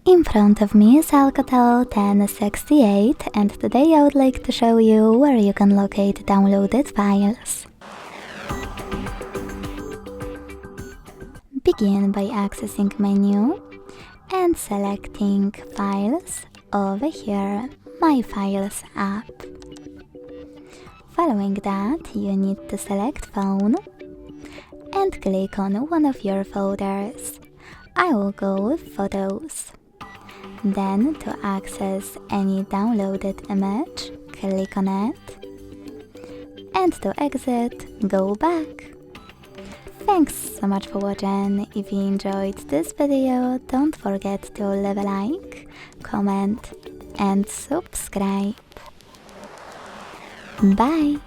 In front of me is ALCATEL 1068, and today I would like to show you where you can locate downloaded files. Begin by accessing menu and selecting Files over here, My Files app. Following that, you need to select Phone and click on one of your folders. I will go with Photos. Then, to access any downloaded image, click on it. And to exit, go back. Thanks so much for watching. If you enjoyed this video, don't forget to leave a like, comment and subscribe. Bye!